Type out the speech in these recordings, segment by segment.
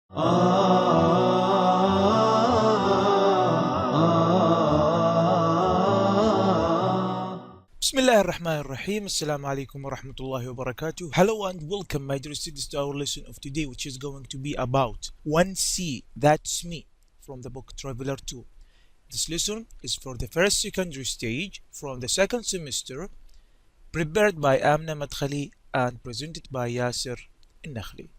Bismillah ar-Rahman ar-Rahim. Assalamu alaikum wa rahmatullahi wa barakatuh. Hello and welcome my dear students to our lesson of today, which is going to be about 1C, that's me, from the book Traveler 2. This lesson is for the first secondary stage from the second semester, prepared by Amna Madkhali and presented by Yasser Nakhli.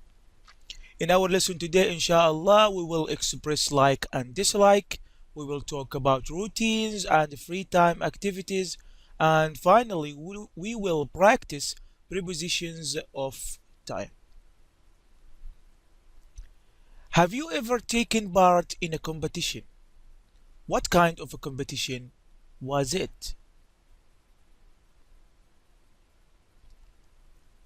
In our lesson today, inshallah, we will express like and dislike. We will talk about routines and free time activities. And finally, we will practice prepositions of time. Have you ever taken part in a competition? What kind of a competition was it?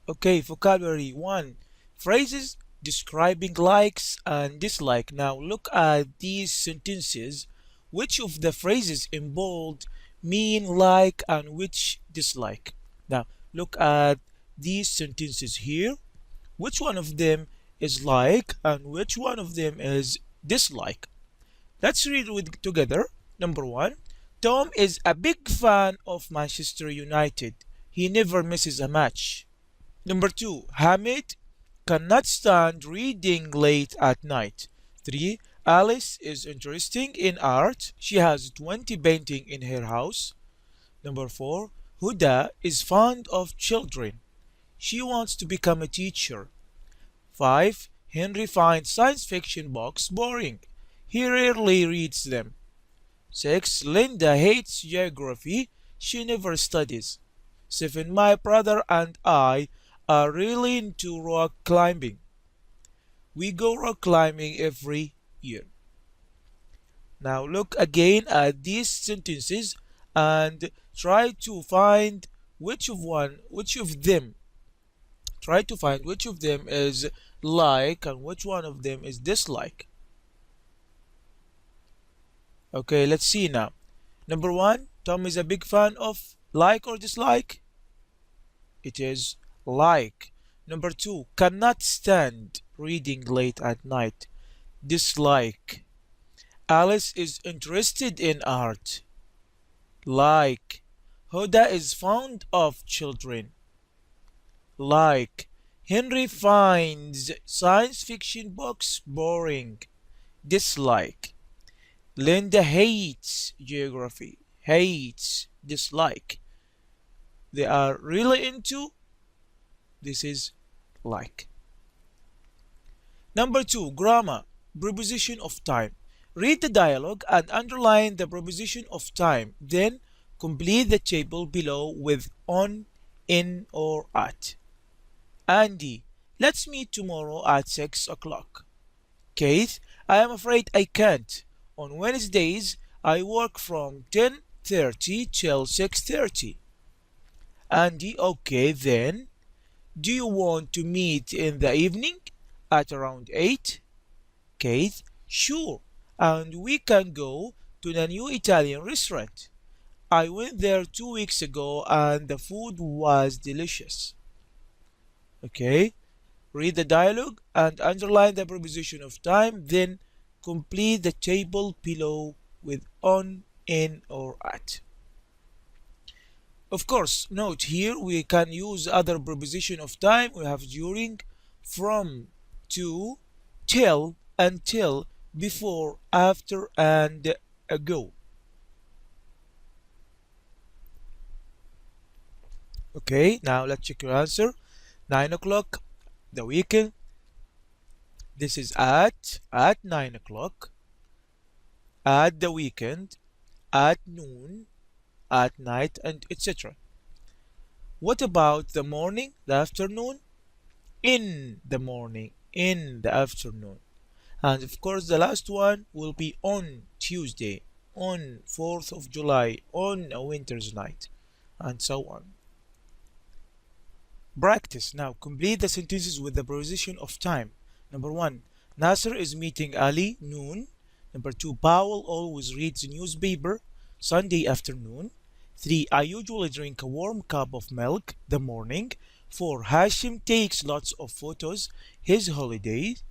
Okay, vocabulary 1. Phrases describing likes and dislike. Now look at these sentences. Which of the phrases in bold mean like and which dislike? Now look at these sentences here. Which one of them is like and which one of them is dislike? Let's read it together. Number 1. Tom is a big fan of Manchester United. He never misses a match. Number 2. Hamid cannot stand reading late at night. 3. Alice is interested in art. She has 20 paintings in her house. Number 4. Huda is fond of children. She wants to become a teacher. 5. Henry finds science fiction books boring. He rarely reads them. 6. Linda hates geography. She never studies. 7. My brother and I are really into rock climbing. We go rock climbing every year. Now look again at these sentences and try to find which of them is like and which one of them is dislike. Okay, let's see now. Number 1, Tom is a big fan of like or dislike? It is like. Number 2, cannot stand reading late at night. Dislike. Alice is interested in art. Like. Huda is fond of children. Like. Henry finds science fiction books boring. Dislike. Linda hates geography. Hates. Dislike. They are really into. This is like. Number 2, grammar. Preposition of time. Read the dialogue and underline the preposition of time. Then complete the table below with on, in, or at. Andy, let's meet tomorrow at 6 o'clock. Keith, I am afraid I can't. On Wednesdays, I work from 10:30 till 6:30. Andy, okay then. Do you want to meet in the evening at around 8? Keith, sure. And we can go to the new Italian restaurant. I went there 2 weeks ago and the food was delicious. Okay, read the dialogue and underline the preposition of time, then complete the table below with on, in, or at. Of course, note here we can use other preposition of time. We have during, from, to, till, until, before, after, and ago. Okay, now let's check your answer. 9 o'clock, the weekend. This is at 9 o'clock, at the weekend, at noon, at night, and etc. What about the morning, the afternoon? In the morning, in the afternoon. And of course the last one will be on Tuesday, on 4th of July, on a winter's night, and so on. Practice. Now complete the sentences with the preposition of time. Number 1, Nasser is meeting Ali, noon. Number 2, Powell always reads the newspaper, Sunday afternoon. 3, I usually drink a warm cup of milk the morning. 4, Hashim takes lots of photos his holidays.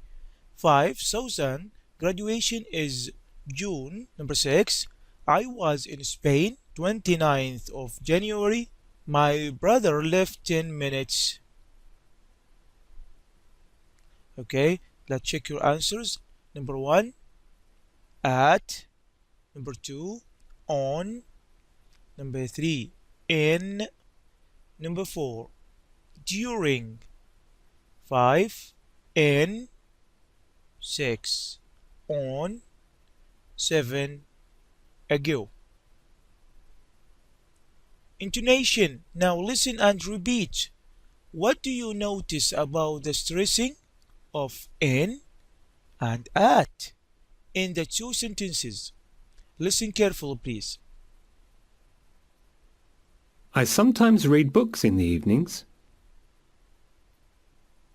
5. Susan, graduation is June. Number 6. I was in Spain 29th of January. My brother left 10 minutes. Okay, let's check your answers. Number 1, at. Number 2, on. Number 3, in. Number 4, during. 5, in. 6, on. 7, ago. Intonation. Now listen and repeat. What do you notice about the stressing of in and at in the two sentences? Listen carefully, please. I sometimes read books in the evenings.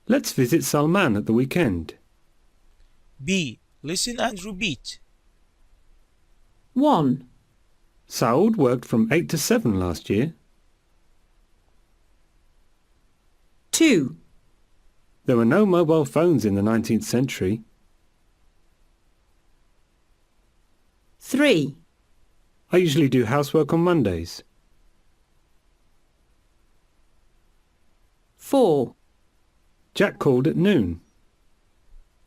Let's visit Salman at the weekend. B. Listen and repeat. 1, Saud worked from 8 to 7 last year. 2, There were no mobile phones in the 19th century. 3, I usually do housework on Mondays. 4, Jack called at noon.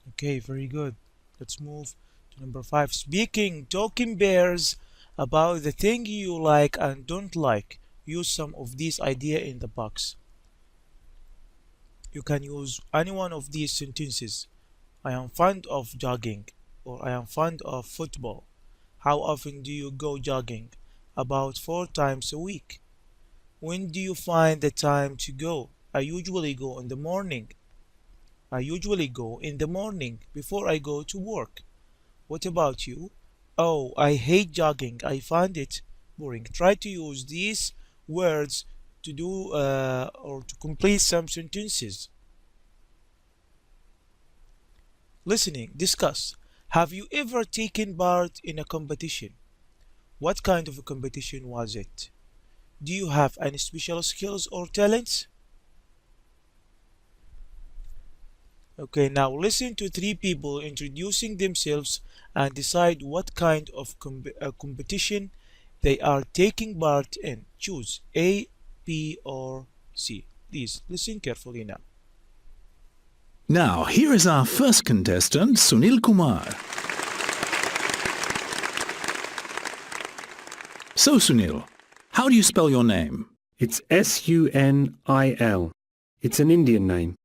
Okay, very good. Let's move to number 5. Speaking, talking pairs about the thing you like and don't like. Use some of these ideas in the box. You can use any one of these sentences. I am fond of jogging, or I am fond of football. How often do you go jogging? About 4 times a week. When do you find the time to go? I usually go in the morning. I usually go in the morning before I go to work. What about you? Oh, I hate jogging. I find it boring. Try to use these words to do or to complete some sentences. Listening. Discuss. Have you ever taken part in a competition? What kind of a competition was it? Do you have any special skills or talents? Okay, now listen to 3 people introducing themselves and decide what kind of competition they are taking part in. Choose A, B, or C. Please listen carefully now. Now, here is our first contestant, Sunil Kumar. So, Sunil, how do you spell your name? It's Sunil. It's an Indian name.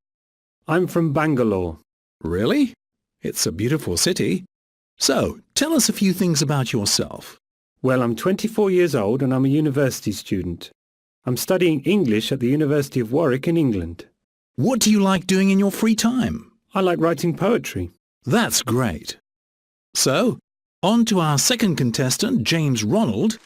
I'm from Bangalore. Really? It's a beautiful city. So, tell us a few things about yourself. Well, I'm 24 years old and I'm a university student. I'm studying English at the University of Warwick in England. What do you like doing in your free time? I like writing poetry. That's great. So, on to our second contestant, James Ronald.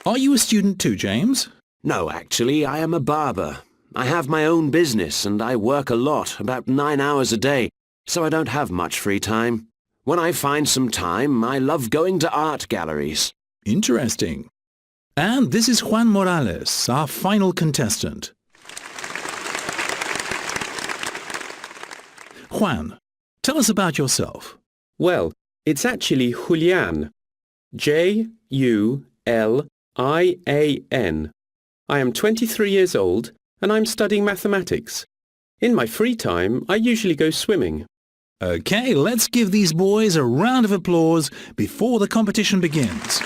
Are you a student too, James? No, actually, I am a barber. I have my own business and I work a lot, about 9 hours a day, so I don't have much free time. When I find some time, I love going to art galleries. Interesting. And this is Juan Morales, our final contestant. Juan, tell us about yourself. Well, it's actually Julian. Julian. I am 23 years old and I'm studying mathematics. In my free time, I usually go swimming. Okay, let's give these boys a round of applause before the competition begins.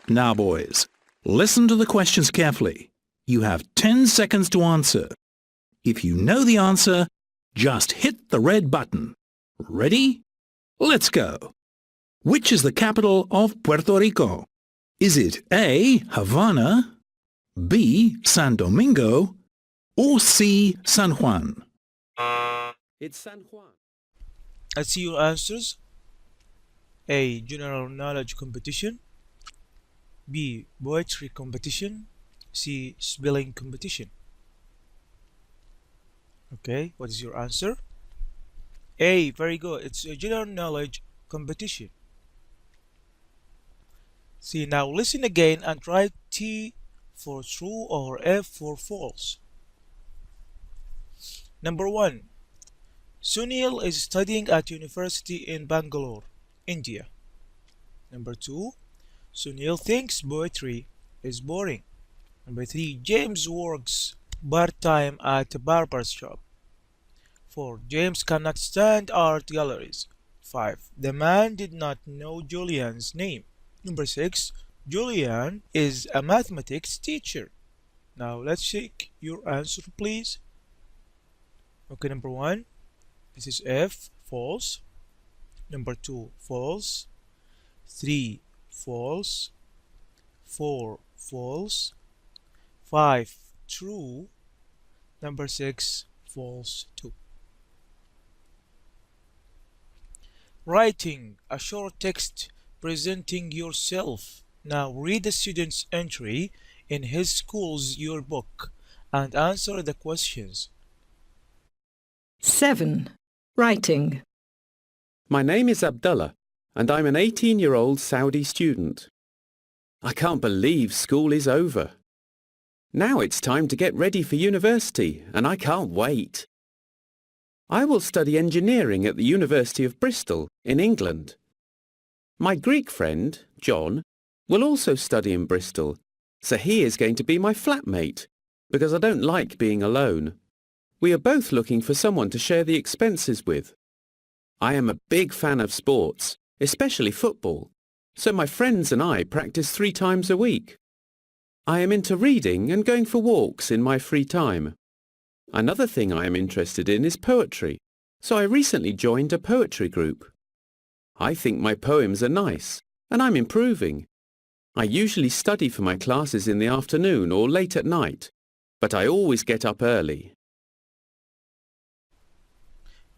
Now, boys, listen to the questions carefully. You have 10 seconds to answer. If you know the answer, just hit the red button. Ready? Let's go. Which is the capital of Puerto Rico? Is it A, Havana, B, San Domingo, or C, San Juan? It's San Juan. Let's see your answers. A. General knowledge competition. B. Poetry competition. C. Spelling competition. Okay, what is your answer? A. Very good. It's a general knowledge competition. See, now listen again and try to for true or F for false. Number 1. Sunil is studying at university in Bangalore, India. Number 2. Sunil thinks poetry is boring. Number 3. James works part-time at a barber's shop. 4. James cannot stand art galleries. 5. The man did not know Julian's name. Number 6. Julian is a mathematics teacher. Now let's check your answer, please. Okay, number 1. This is F, false. Number 2, false. 3, false. 4, false. 5, true. Number 6, false too. Writing a short text presenting yourself. Now read the student's entry in his school's yearbook and answer the questions. 7. Writing. My name is Abdullah, and I'm an 18-year-old Saudi student. I can't believe school is over. Now it's time to get ready for university, and I can't wait. I will study engineering at the University of Bristol in England. My Greek friend, John, will also study in Bristol, so he is going to be my flatmate, because I don't like being alone. We are both looking for someone to share the expenses with. I am a big fan of sports, especially football, so my friends and I practice 3 times a week. I am into reading and going for walks in my free time. Another thing I am interested in is poetry, so I recently joined a poetry group. I think my poems are nice, and I'm improving. I usually study for my classes in the afternoon or late at night, but I always get up early.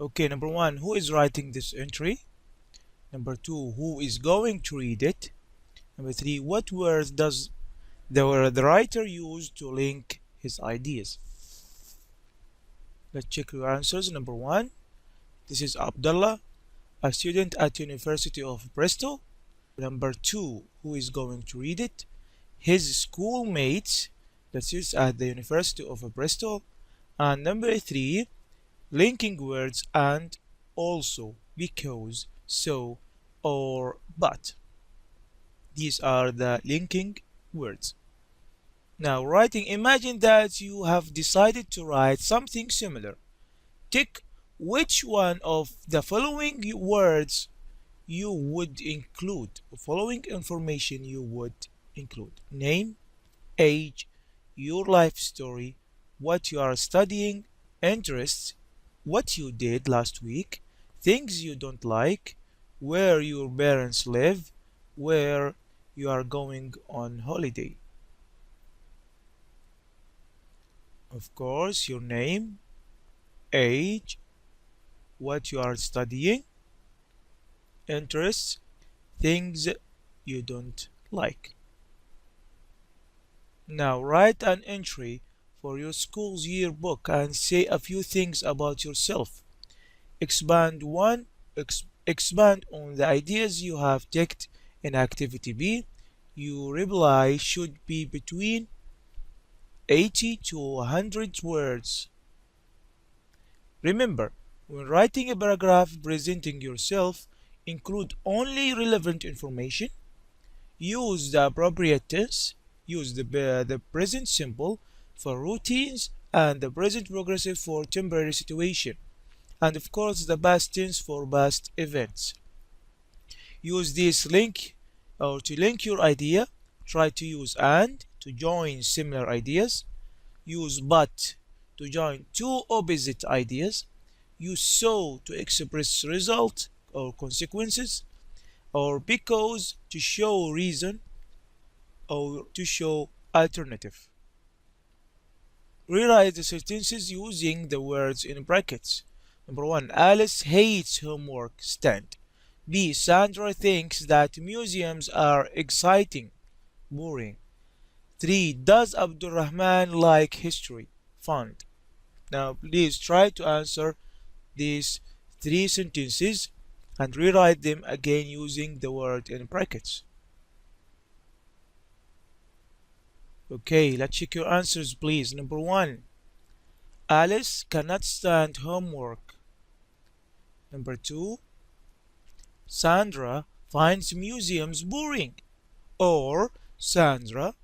Okay, number 1, who is writing this entry? Number 2, who is going to read it? Number 3, what words does the writer use to link his ideas? Let's check your answers. Number 1, this is Abdullah, a student at University of Bristol. Number 2, who is going to read it? His schoolmates, that is at the University of Bristol. And number 3, linking words and, also, because, so, or, but. These are the linking words. Now, writing, imagine that you have decided to write something similar. Tick which one of the following words you would include, following information you would include. Name, age, your life story, what you are studying, interests, what you did last week, things you don't like, where your parents live, where you are going on holiday. Of course, your name, age, what you are studying, interests, things you don't like. Now write an entry for your school's yearbook and say a few things about yourself. Expand on the ideas you have ticked in activity B. Your reply should be between 80 to 100 words. Remember, when writing a paragraph presenting yourself, include only relevant information, use the appropriate tense, use the present simple for routines and the present progressive for temporary situation, and of course the past tense for past events. Use this link or to link your idea. Try to use and to join similar ideas. Use but to join two opposite ideas. Use so to express result or consequences, or because to show reason, or to show alternative. Rewrite the sentences using the words in brackets. Number 1, Alice hates homework stand. B, Sandra thinks that museums are exciting, boring. 3, does Abdurrahman like history? Fun. Now please try to answer these 3 sentences and rewrite them again using the word in brackets. Okay, let's check your answers, please. Number 1. Alice cannot stand homework. Number 2. Sandra finds museums boring. Or Sandra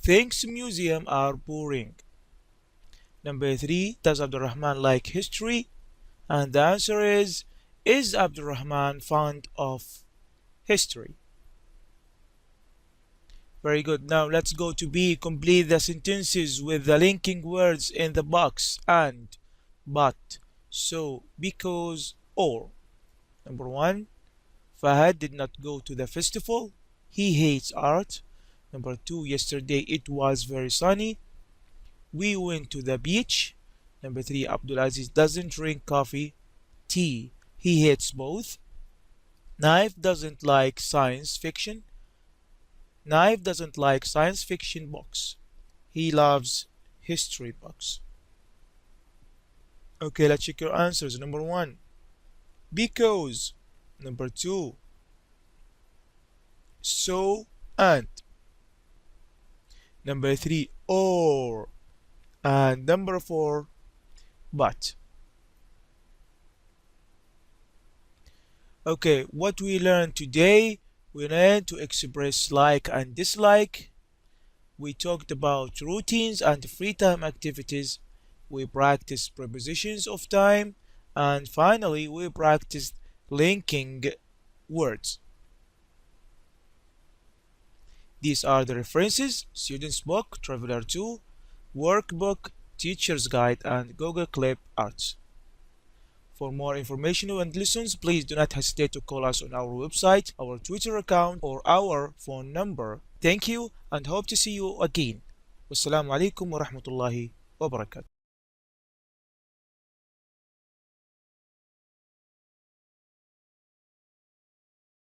thinks museums are boring. Number 3. Does Abdurrahman like history? And the answer is Abdurrahman fond of history? Very good. Now let's go to B. Complete the sentences with the linking words in the box: and, but, so, because, or. Number 1. Fahad did not go to the festival. He hates art. Number 2. Yesterday it was very sunny. We went to the beach. Number 3. Abdulaziz doesn't drink coffee, tea. He hates both. Naif doesn't like science fiction. Naif doesn't like science fiction books. He loves history books. Okay, let's check your answers. Number 1. Because. Number 2. So and. Number 3. Or. And number 4. But. Okay, what we learned today: we learned to express like and dislike. We talked about routines and free time activities. We practiced prepositions of time. And finally, we practiced linking words. These are the references: Student's Book, Traveler 2, Workbook, Teacher's Guide, and Google Clip Arts. For more information and lessons, please do not hesitate to call us on our website, our Twitter account, or our phone number. Thank you and hope to see you again. Wassalamu alaikum wa rahmatullahi wa barakatuh.